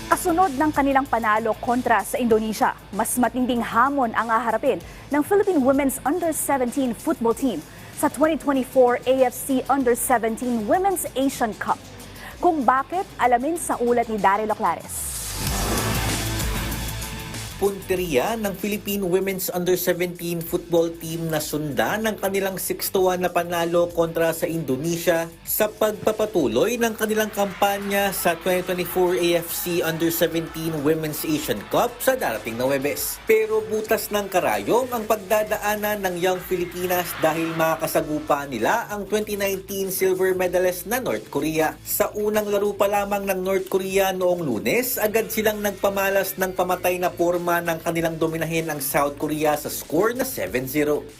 Kasunod ng kanilang panalo kontra sa Indonesia, mas matinding hamon ang haharapin ng Philippine Women's Under-17 football team sa 2024 AFC Under-17 Women's Asian Cup. Kung bakit, alamin sa ulat ni Daryl Oclares. Punteriya ng Philippine Women's Under-17 football team na sundan ng kanilang 6-1 na panalo kontra sa Indonesia sa pagpapatuloy ng kanilang kampanya sa 2024 AFC Under-17 Women's Asian Cup sa darating na Huwebes. Pero butas ng karayom ang pagdadaanan ng Young Filipinas dahil makakasagupa nila ang 2019 silver medalist na North Korea. Sa unang laro pa lamang ng North Korea noong Lunes, agad silang nagpamalas ng pamatay na forma ng kanilang dominahin ang South Korea sa score na 7-0.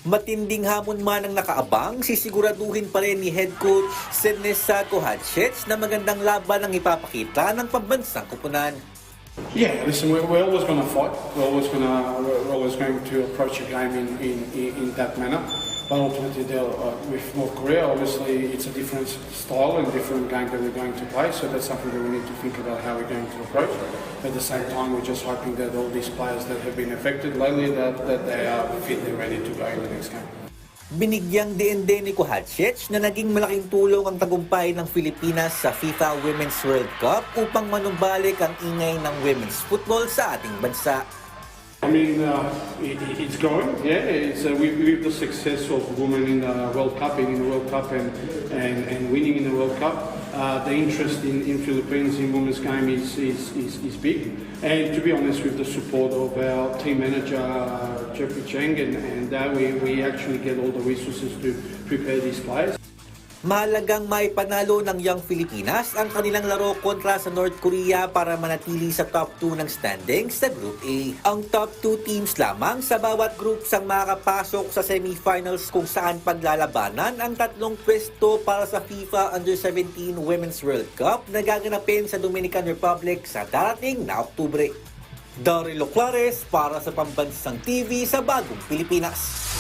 Matinding hamon man ang nakaabang, sisiguraduhin pa rin ni head coach Sednesa Kohatchich na magandang laban ang ipapakita ng pambansang kupunan. Yeah, listen, we're always going to fight. We're always going to approach a game in that manner. But ultimately, with North Korea, obviously, it's a different style and different game that we're going to play. So that's something that we need to think about how we're going to approach. At the same time, we're just hoping that all these players that have been affected lately, that they are fit and ready to go in the next game. Binigyang diin din ni Kohatchich na naging malaking tulong ang tagumpay ng Pilipinas sa FIFA Women's World Cup upang manumbalik ang ingay ng women's football sa ating bansa. I mean, it's going, yeah. It's with the success of women in the World Cup, and winning in the World Cup, the interest in Philippines in women's game is big. And to be honest, with the support of our team manager Jeffrey Cheng, and we actually get all the resources to prepare these players. Mahalagang maipanalo ng Young Filipinas ang kanilang laro kontra sa North Korea para manatili sa top 2 ng standings sa Group A. Ang top 2 teams lamang sa bawat groups ang makakapasok sa semifinals kung saan paglalabanan ang tatlong pwesto para sa FIFA Under-17 Women's World Cup na gaganapin sa Dominican Republic sa darating na Oktubre. Daryl Oclares para sa Pambansang TV sa Bagong Pilipinas.